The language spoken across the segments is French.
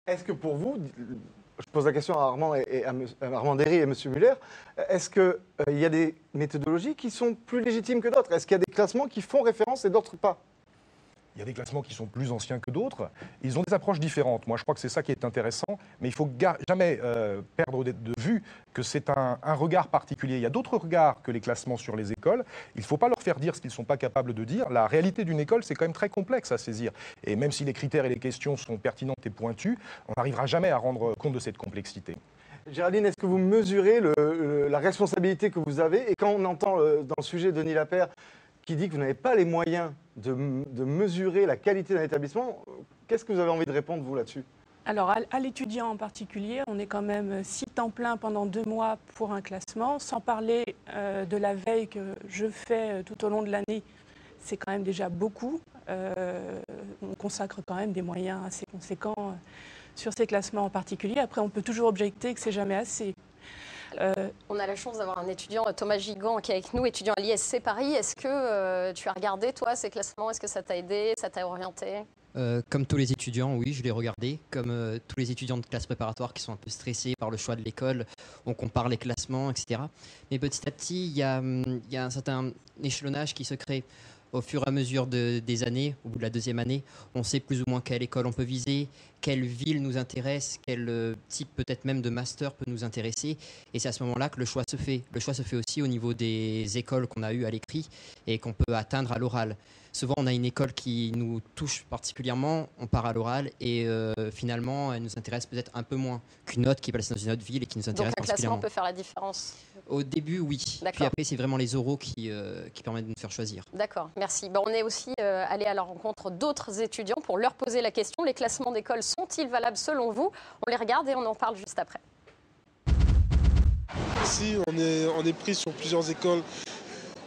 Est-ce que pour vous, je pose la question à Armand, à Armand Derry et M. Muller, est-ce qu'il y a des méthodologies qui sont plus légitimes que d'autres? Est-ce qu'il y a des classements qui font référence et d'autres pas? Il y a des classements qui sont plus anciens que d'autres. Ils ont des approches différentes. Moi, je crois que c'est ça qui est intéressant. Mais il ne faut jamais perdre de vue que c'est un regard particulier. Il y a d'autres regards que les classements sur les écoles. Il ne faut pas leur faire dire ce qu'ils ne sont pas capables de dire. La réalité d'une école, c'est quand même très complexe à saisir. Et même si les critères et les questions sont pertinentes et pointues, on n'arrivera jamais à rendre compte de cette complexité. Géraldine, est-ce que vous mesurez la responsabilité que vous avez? Et quand on entend dans le sujet Denis Lapère qui dit que vous n'avez pas les moyens de mesurer la qualité d'un établissement, qu'est-ce que vous avez envie de répondre, vous, là-dessus? Alors, à l'étudiant en particulier, on est quand même 6 temps plein pendant 2 mois pour un classement, sans parler de la veille que je fais tout au long de l'année. C'est quand même déjà beaucoup. On consacre quand même des moyens assez conséquents sur ces classements en particulier. Après, on peut toujours objecter que c'est jamais assez. On a la chance d'avoir un étudiant, Thomas Gigant, qui est avec nous, étudiant à l'ISC Paris. Est-ce que tu as regardé, toi, ces classements? Est-ce que ça t'a aidé, ça t'a orienté? Comme tous les étudiants, oui, je l'ai regardé. Comme tous les étudiants de classe préparatoire qui sont un peu stressés par le choix de l'école, on compare les classements, etc. Mais petit à petit, il y a un certain échelonnage qui se crée. Au fur et à mesure des années, au bout de la 2e année, on sait plus ou moins quelle école on peut viser, quelle ville nous intéresse, quel type peut-être même de master peut nous intéresser. Et c'est à ce moment-là que le choix se fait. Le choix se fait aussi au niveau des écoles qu'on a eues à l'écrit et qu'on peut atteindre à l'oral. Souvent, on a une école qui nous touche particulièrement, on part à l'oral et finalement, elle nous intéresse peut-être un peu moins qu'une autre qui est placée dans une autre ville et qui nous intéresse particulièrement. Donc, un classement peut faire la différence? Au début, oui. Puis après, c'est vraiment les oraux qui permettent de nous faire choisir. D'accord, merci. On est aussi allé à la rencontre d'autres étudiants pour leur poser la question. Les classements d'école sont-ils valables selon vous? On les regarde et on en parle juste après. Ici, on est pris sur plusieurs écoles.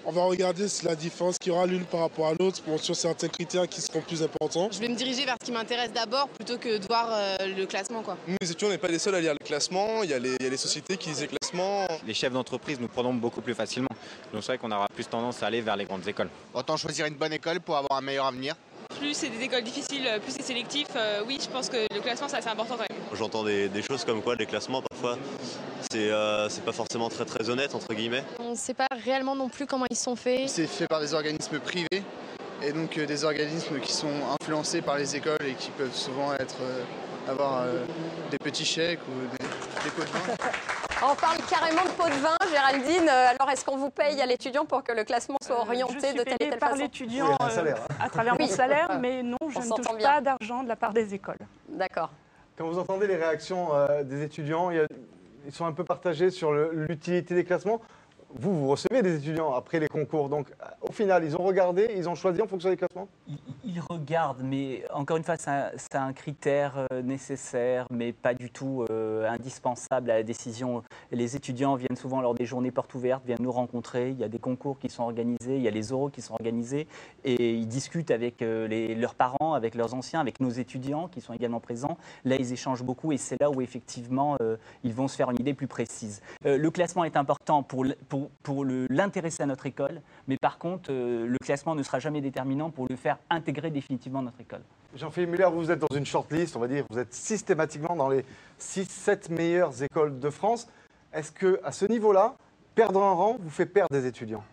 On va regarder la différence qu'il y aura l'une par rapport à l'autre, sur certains critères qui seront plus importants. Je vais me diriger vers ce qui m'intéresse d'abord plutôt que de voir le classement, quoi. Nous, les étudiants, on n'est pas les seuls à lire le classement. Il y a les sociétés qui lisent les classements. Les chefs d'entreprise nous prenons beaucoup plus facilement. Donc c'est vrai qu'on aura plus tendance à aller vers les grandes écoles. Autant choisir une bonne école pour avoir un meilleur avenir. Plus c'est des écoles difficiles, plus c'est sélectif. Oui, je pense que le classement, c'est assez important quand même. J'entends des choses comme quoi les classements, parfois, c'est pas forcément très honnête, entre guillemets. On ne sait pas réellement non plus comment ils sont faits. C'est fait par des organismes privés et donc des organismes qui sont influencés par les écoles et qui peuvent souvent avoir des petits chèques ou des pots de vin. On parle carrément de pot de vin, Géraldine. Alors, est-ce qu'on vous paye à l'étudiant pour que le classement soit orienté de telle et telle façon? Je suis payée par l'étudiant à travers mon salaire, mais non, je ne touche pas d'argent de la part des écoles. D'accord. Quand vous entendez les réactions des étudiants, ils sont un peu partagés sur l'utilité des classements. Vous recevez des étudiants après les concours, donc au final, ils ont regardé, ils ont choisi en fonction des classements? Ils regardent, mais encore une fois, c'est un critère nécessaire, mais pas du tout indispensable à la décision. Les étudiants viennent souvent lors des journées portes ouvertes, viennent nous rencontrer, il y a des concours qui sont organisés, il y a les oraux qui sont organisés, et ils discutent avec leurs parents, avec leurs anciens, avec nos étudiants qui sont également présents. Là, ils échangent beaucoup, et c'est là où effectivement, ils vont se faire une idée plus précise. Le classement est important pour l'intéresser à notre école, mais par contre, le classement ne sera jamais déterminant pour le faire intégrer définitivement notre école. Jean-Philippe Muller, vous êtes dans une shortlist, on va dire, vous êtes systématiquement dans les 6-7 meilleures écoles de France. Est-ce qu'à ce niveau-là, perdre un rang vous fait perdre des étudiants?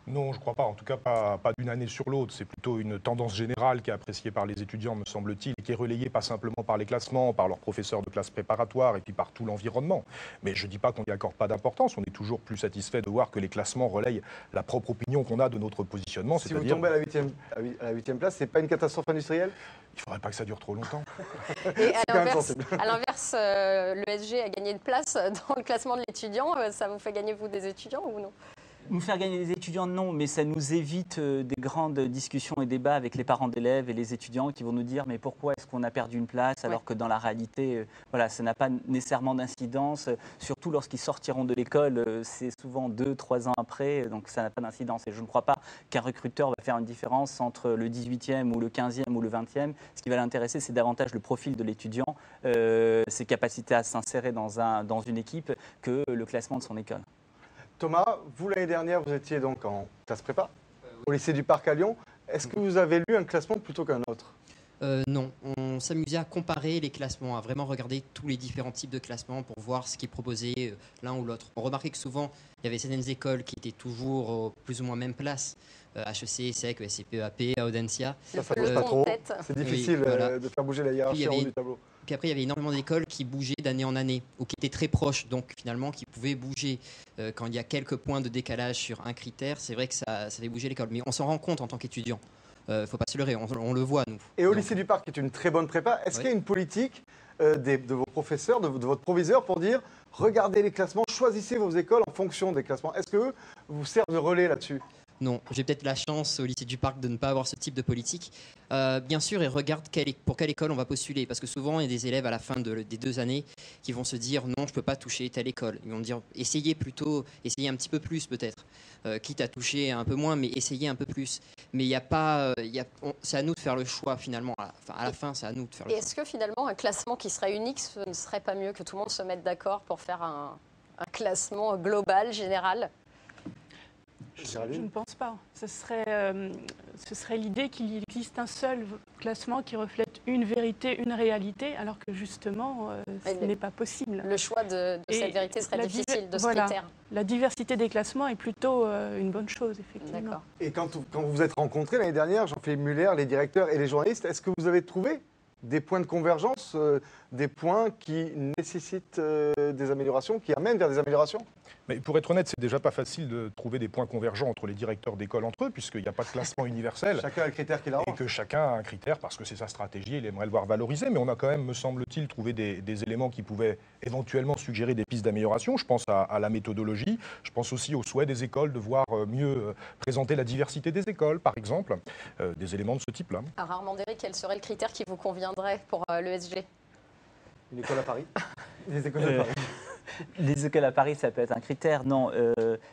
Non, je ne crois pas. En tout cas, pas d'une année sur l'autre. C'est plutôt une tendance générale qui est appréciée par les étudiants, me semble-t-il, et qui est relayée pas simplement par les classements, par leurs professeurs de classe préparatoire et puis par tout l'environnement. Mais je ne dis pas qu'on n'y accorde pas d'importance. On est toujours plus satisfait de voir que les classements relayent la propre opinion qu'on a de notre positionnement. Si vous tombez à la 8e place, ce n'est pas une catastrophe industrielle? Il ne faudrait pas que ça dure trop longtemps. Et à l'inverse, l'ESG a gagné une place dans le classement de l'étudiant. Ça vous fait gagner, vous, des étudiants ou non? Nous faire gagner des étudiants, non, mais ça nous évite des grandes discussions et débats avec les parents d'élèves et les étudiants qui vont nous dire mais pourquoi est-ce qu'on a perdu une place alors que dans la réalité, voilà, ça n'a pas nécessairement d'incidence, surtout lorsqu'ils sortiront de l'école, c'est souvent 2-3 ans après, donc ça n'a pas d'incidence. Et je ne crois pas qu'un recruteur va faire une différence entre le 18e ou le 15e ou le 20e. Ce qui va l'intéresser, c'est davantage le profil de l'étudiant, ses capacités à s'insérer dans une équipe que le classement de son école. Thomas, vous l'année dernière, vous étiez donc en classe prépa, au lycée du Parc à Lyon. Est-ce que vous avez lu un classement plutôt qu'un autre? Non, on s'amusait à comparer les classements, à vraiment regarder tous les différents types de classements pour voir ce qui est proposé l'un ou l'autre. On remarquait que souvent, il y avait certaines écoles qui étaient toujours plus ou moins même place. HEC, ESSEC, ESCP, EAP, Audencia. Ça bouge pas trop. C'est difficile de faire bouger la hiérarchie en haut du tableau. Puis après, il y avait énormément d'écoles qui bougeaient d'année en année, ou qui étaient très proches, donc finalement, qui pouvaient bouger. Quand il y a quelques points de décalage sur un critère, c'est vrai que ça fait bouger l'école. Mais on s'en rend compte en tant qu'étudiant. Faut pas se leurrer, on le voit, nous. Et au lycée du Parc, qui est une très bonne prépa, est-ce qu'il y a une politique de vos professeurs, de votre proviseur, pour dire regardez les classements, choisissez vos écoles en fonction des classements? Est-ce que vous servent de relais là-dessus? Non, j'ai peut-être la chance au lycée du Parc de ne pas avoir ce type de politique. Bien sûr, ils regardent pour quelle école on va postuler. Parce que souvent, il y a des élèves à la fin des 2 années qui vont se dire non, je ne peux pas toucher telle école. Ils vont dire essayez un petit peu plus peut-être. Quitte à toucher un peu moins, mais essayez un peu plus. Mais il n'y a pas. C'est à nous de faire le choix finalement. À la fin, c'est à nous de faire le choix. Et est-ce que finalement, un classement qui serait unique, ce ne serait pas mieux que tout le monde se mette d'accord pour faire un classement global, général? Je ne pense pas. Ce serait l'idée qu'il existe un seul classement qui reflète une vérité, une réalité, alors que justement, ce n'est pas possible. Le choix de cette vérité serait difficile de ce critère. La diversité des classements est plutôt une bonne chose, effectivement. Et quand vous vous êtes rencontrés l'année dernière, Jean-Philippe Muller, les directeurs et les journalistes, est-ce que vous avez trouvé des points de convergence, des points qui nécessitent des améliorations, qui amènent vers des améliorations? Mais pour être honnête, c'est déjà pas facile de trouver des points convergents entre les directeurs d'école entre eux, puisqu'il n'y a pas de classement universel. Chacun a le critère qu'il arrange. Et que chacun a un critère parce que c'est sa stratégie, il aimerait le voir valorisé. Mais on a quand même, me semble-t-il, trouvé des éléments qui pouvaient éventuellement suggérer des pistes d'amélioration. Je pense à la méthodologie. Je pense aussi au souhait des écoles de voir mieux présenter la diversité des écoles, par exemple. Des éléments de ce type-là. Alors Armand-Derry, quel serait le critère qui vous conviendrait pour l'ESG? Une école à Paris. Les écoles à Paris. Les écoles à Paris, ça peut être un critère. Non,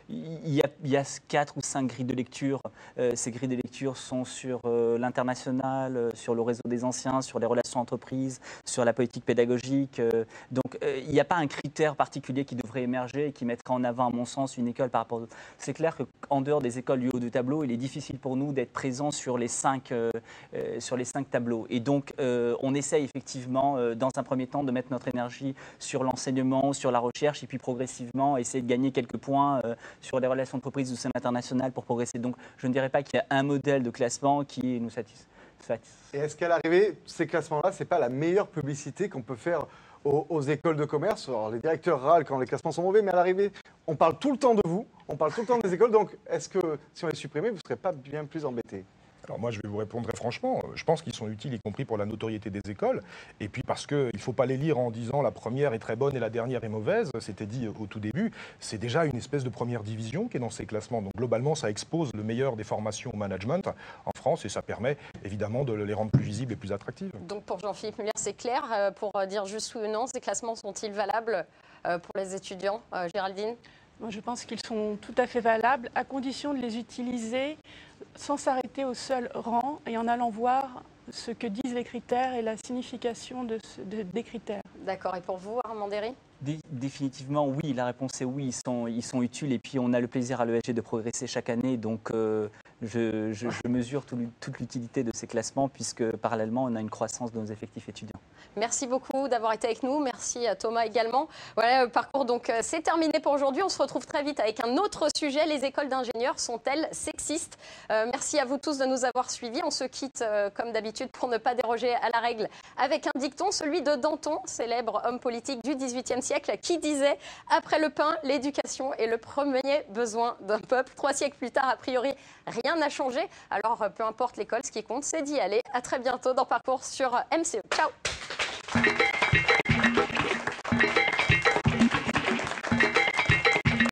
il y a 4 ou 5 grilles de lecture. Ces grilles de lecture sont sur l'international, sur le réseau des anciens, sur les relations entreprises, sur la politique pédagogique. Donc, il n'y a pas un critère particulier qui devrait émerger et qui mettrait en avant, à mon sens, une école par rapport à d'autres. C'est clair qu'en dehors des écoles du haut du tableau, il est difficile pour nous d'être présents sur les 5 tableaux. Et donc, on essaye effectivement, dans un premier temps, de mettre notre énergie sur l'enseignement, sur la recherche, et puis progressivement essayer de gagner quelques points sur les relations d'entreprise ou scène internationale pour progresser. Donc je ne dirais pas qu'il y a un modèle de classement qui nous satisfait. Et est-ce qu'à l'arrivée, ces classements-là, ce n'est pas la meilleure publicité qu'on peut faire aux écoles de commerce? Alors les directeurs râlent quand les classements sont mauvais, mais à l'arrivée, on parle tout le temps de vous, on parle tout le temps des écoles, donc est-ce que si on les supprimait, vous ne serez pas bien plus embêtés? Alors moi, je vais vous répondre très franchement. Je pense qu'ils sont utiles, y compris pour la notoriété des écoles. Et puis parce qu'il ne faut pas les lire en disant la première est très bonne et la dernière est mauvaise. C'était dit au tout début. C'est déjà une espèce de première division qui est dans ces classements. Donc globalement, ça expose le meilleur des formations au management en France et ça permet évidemment de les rendre plus visibles et plus attractives. Donc pour Jean-Philippe Muller, c'est clair. Pour dire juste oui ou non, ces classements sont-ils valables pour les étudiants? Géraldine? Moi, je pense qu'ils sont tout à fait valables, à condition de les utiliser sans s'arrêter au seul rang et en allant voir ce que disent les critères et la signification des critères. D'accord. Et pour vous, Armand-Derry? Définitivement, oui. La réponse est oui. Ils sont utiles. Et puis, on a le plaisir à l'ESG de progresser chaque année. Donc, je mesure toute l'utilité de ces classements puisque, parallèlement, on a une croissance de nos effectifs étudiants. Merci beaucoup d'avoir été avec nous. Merci à Thomas également. Voilà, le parcours, donc, c'est terminé pour aujourd'hui. On se retrouve très vite avec un autre sujet. Les écoles d'ingénieurs sont-elles sexistes? Merci à vous tous de nous avoir suivis. On se quitte, comme d'habitude, pour ne pas déroger à la règle, avec un dicton, celui de Danton, célèbre homme politique du XVIIIe siècle, qui disait « Après le pain, l'éducation est le premier besoin d'un peuple ». 3 siècles plus tard, a priori, rien n'a changé. Alors, peu importe l'école, ce qui compte, c'est d'y aller. À très bientôt dans Parcours sur MCE. Ciao.